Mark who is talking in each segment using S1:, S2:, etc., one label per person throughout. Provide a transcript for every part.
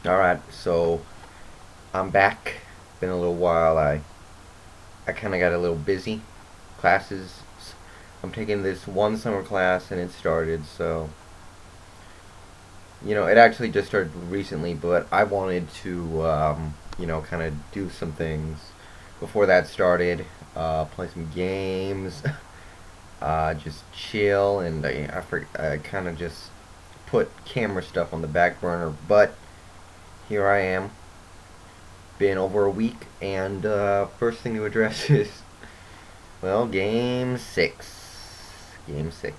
S1: Alright, so I'm back. Been a little while. I kind of got a little busy. Classes. I'm taking this one summer class and it started, so it actually just started recently, but I wanted to kind of do some things before that started. Play some games, just chill, and I kind of just put camera stuff on the back burner, but here I am. Been over a week, and first thing to address is, well, Game 6. Game 6.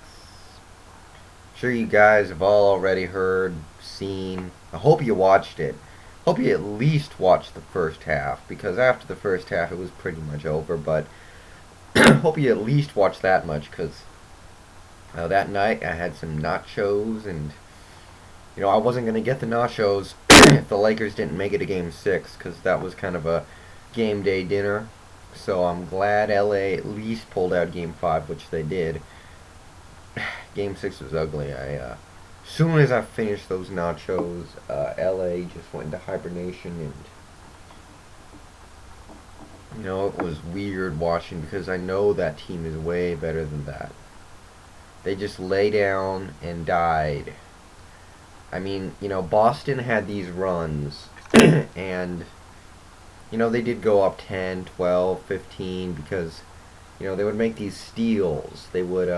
S1: Sure you guys have all already heard, seen. I hope you watched it. Hope you at least watched the first half, because after the first half it was pretty much over, but hope you at least watched that much, because that night I had some nachos, and I wasn't going to get the nachos if the Lakers didn't make it to Game 6, because that was kind of a game day dinner. So I'm glad LA at least pulled out Game 5, which they did. Game 6 was ugly. Soon as I finished those nachos, LA just went into hibernation, and it was weird watching, because I know that team is way better than that. They just lay down and died. I mean, Boston had these runs, and, they did go up 10, 12, 15, because, they would make these steals. They would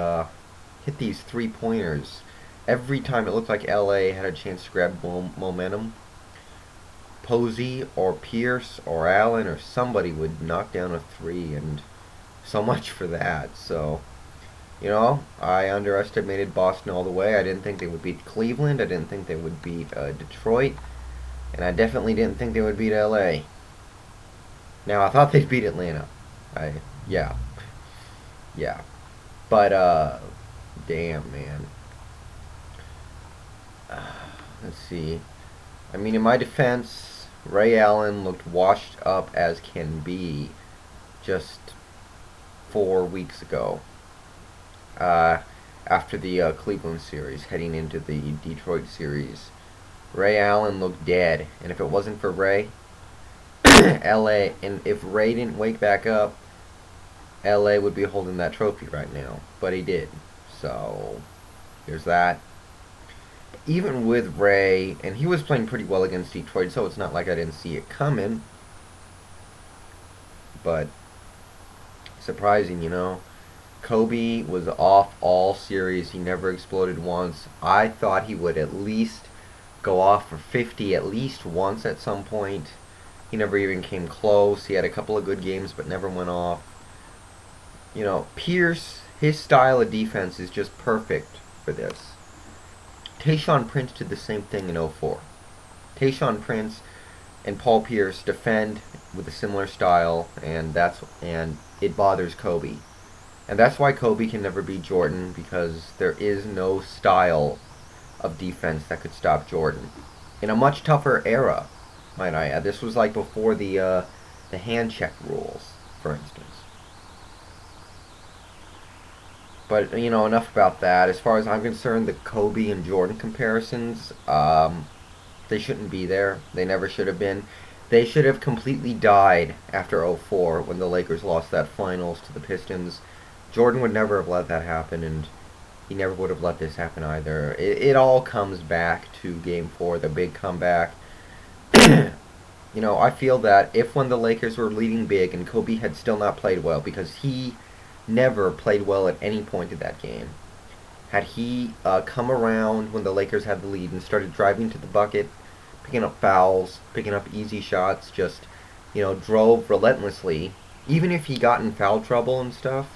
S1: hit these three-pointers. Every time it looked like LA had a chance to grab momentum, Posey or Pierce or Allen or somebody would knock down a three, and so much for that. So, I underestimated Boston all the way. I didn't think they would beat Cleveland. I didn't think they would beat Detroit. And I definitely didn't think they would beat LA. Now, I thought they'd beat Atlanta. Yeah. Yeah. But, damn, man. Let's see. I mean, in my defense, Ray Allen looked washed up as can be just 4 weeks ago. After the Cleveland series, heading into the Detroit series, Ray Allen looked dead. And if it wasn't for Ray, LA, and if Ray didn't wake back up, LA would be holding that trophy right now. But he did. So, there's that. Even with Ray, and he was playing pretty well against Detroit, so it's not like I didn't see it coming. But, surprising, Kobe was off all series. He never exploded once. I thought he would at least go off for 50 at least once at some point. He never even came close. He had a couple of good games, but never went off. Pierce, his style of defense is just perfect for this. Tayshaun Prince did the same thing in '04. Tayshaun Prince and Paul Pierce defend with a similar style, and it bothers Kobe. And that's why Kobe can never beat Jordan, because there is no style of defense that could stop Jordan. In a much tougher era, might I add. This was like before the hand check rules, for instance. But, enough about that. As far as I'm concerned, the Kobe and Jordan comparisons, they shouldn't be there. They never should have been. They should have completely died after '04 when the Lakers lost that finals to the Pistons. Jordan would never have let that happen, and he never would have let this happen either. It all comes back to Game 4, the big comeback. I feel that if when the Lakers were leading big and Kobe had still not played well, because he never played well at any point in that game, had he come around when the Lakers had the lead and started driving to the bucket, picking up fouls, picking up easy shots, just, drove relentlessly, even if he got in foul trouble and stuff,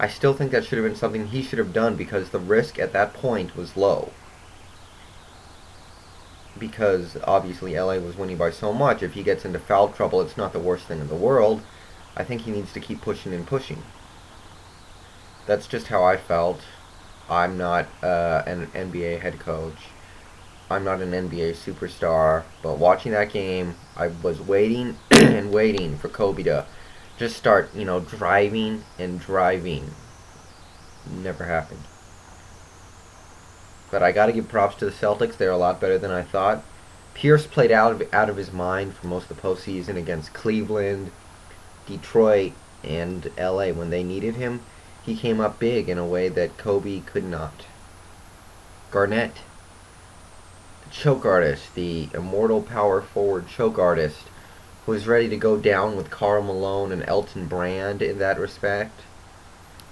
S1: I still think that should have been something he should have done, because the risk at that point was low. Because obviously LA was winning by so much. If he gets into foul trouble, it's not the worst thing in the world. I think he needs to keep pushing and pushing. That's just how I felt. I'm not an NBA head coach. I'm not an NBA superstar. But watching that game, I was waiting and waiting for Kobe to just start, driving and driving. Never happened. But I gotta give props to the Celtics. They're a lot better than I thought. Pierce played out of his mind for most of the postseason against Cleveland, Detroit, and LA when they needed him. He came up big in a way that Kobe could not. Garnett, the choke artist, the immortal power forward choke artist, who was ready to go down with Karl Malone and Elton Brand in that respect,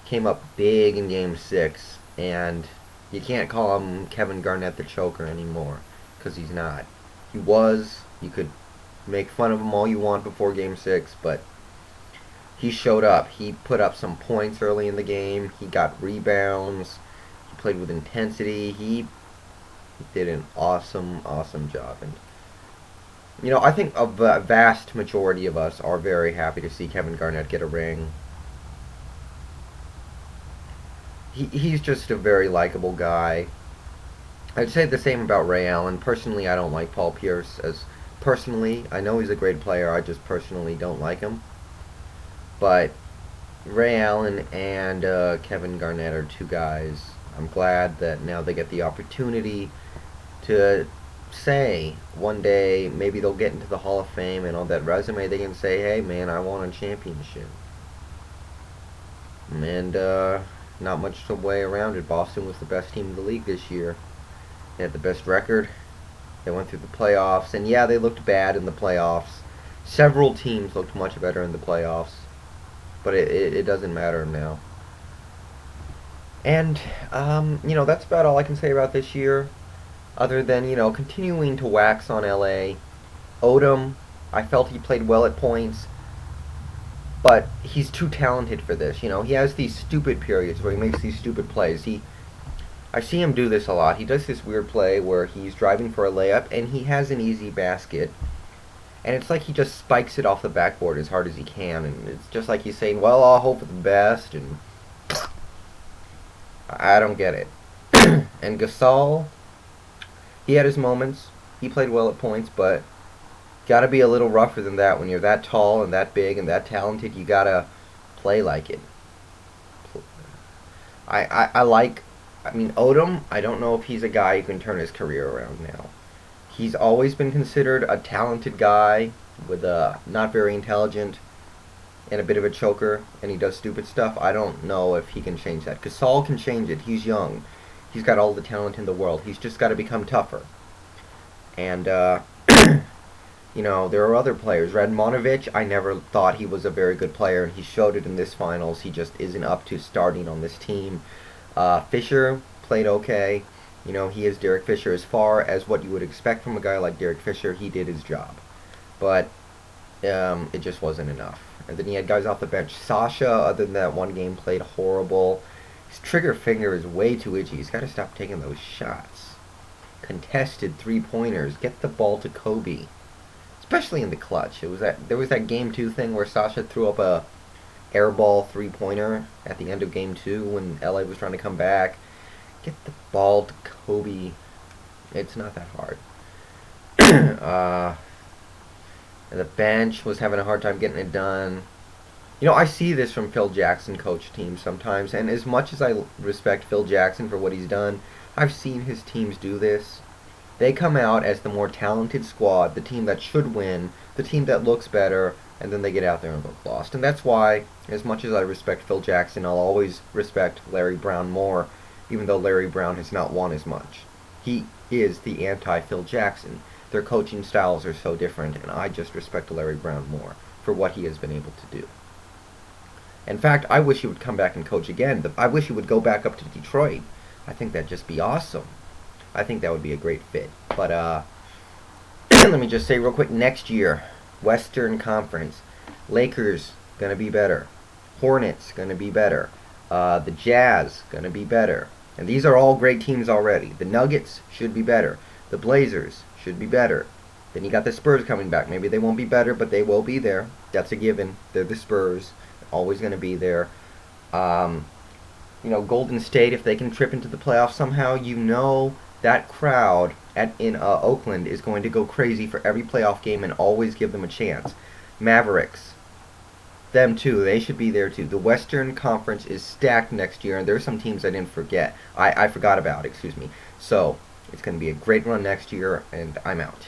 S1: came up big in Game 6, and you can't call him Kevin Garnett the choker anymore, because he's not. He was. You could make fun of him all you want before Game 6, but he showed up. He put up some points early in the game. He got rebounds. He played with intensity. He did an awesome job. And, I think a vast majority of us are very happy to see Kevin Garnett get a ring. He's just a very likable guy. I'd say the same about Ray Allen. Personally, I don't like Paul Pierce. I know he's a great player. I just personally don't like him. But Ray Allen and Kevin Garnett are two guys. I'm glad that now they get the opportunity to say one day maybe they'll get into the Hall of Fame, and on that resume they can say, hey man, I won a championship. And not much way around it. Boston was the best team in the league this year. They had the best record. They went through the playoffs, and yeah, they looked bad in the playoffs. Several teams looked much better in the playoffs, but it doesn't matter now. And, that's about all I can say about this year, other than, continuing to wax on LA. Odom, I felt he played well at points, but he's too talented for this. He has these stupid periods where he makes these stupid plays. I see him do this a lot. He does this weird play where he's driving for a layup, and he has an easy basket, and it's like he just spikes it off the backboard as hard as he can, and it's just like he's saying, well, I'll hope for the best, and I don't get it. And Gasol, he had his moments. He played well at points, but gotta be a little rougher than that. When you're that tall and that big and that talented, you gotta play like it. Odom, I don't know if he's a guy who can turn his career around now. He's always been considered a talented guy with a not very intelligent and a bit of a choker, and he does stupid stuff. I don't know if he can change that. Gasol can change it. He's young. He's got all the talent in the world. He's just got to become tougher. And, there are other players. Radmanovic, I never thought he was a very good player, and he showed it in this finals. He just isn't up to starting on this team. Fisher played okay. He is Derek Fisher. As far as what you would expect from a guy like Derek Fisher, he did his job. But it just wasn't enough. And then he had guys off the bench. Sasha, other than that one game, played horrible. His trigger finger is way too itchy. He's got to stop taking those shots. Contested three-pointers. Get the ball to Kobe. Especially in the clutch. There was that Game 2 thing where Sasha threw up a airball three-pointer at the end of Game 2 when LA was trying to come back. Get the ball to Kobe. It's not that hard. The bench was having a hard time getting it done. I see this from Phil Jackson coach teams sometimes, and as much as I respect Phil Jackson for what he's done, I've seen his teams do this. They come out as the more talented squad, the team that should win, the team that looks better, and then they get out there and look lost. And that's why, as much as I respect Phil Jackson, I'll always respect Larry Brown more, even though Larry Brown has not won as much. He is the anti-Phil Jackson. Their coaching styles are so different, and I just respect Larry Brown more for what he has been able to do. In fact, I wish he would come back and coach again. I wish he would go back up to Detroit. I think that'd just be awesome. I think that would be a great fit. But let me just say real quick, next year, Western Conference, Lakers gonna be better, Hornets gonna be better, the Jazz gonna be better, and these are all great teams already. The Nuggets should be better, the Blazers should be better. Then you got the Spurs coming back. Maybe they won't be better, but they will be there. That's a given. They're the Spurs, always gonna be there. Golden State, if they can trip into the playoffs somehow, that crowd in Oakland is going to go crazy for every playoff game and always give them a chance. Mavericks, them too, they should be there too. The Western Conference is stacked next year, and there's some teams I didn't forget. I forgot about, excuse me. So, it's going to be a great run next year, and I'm out.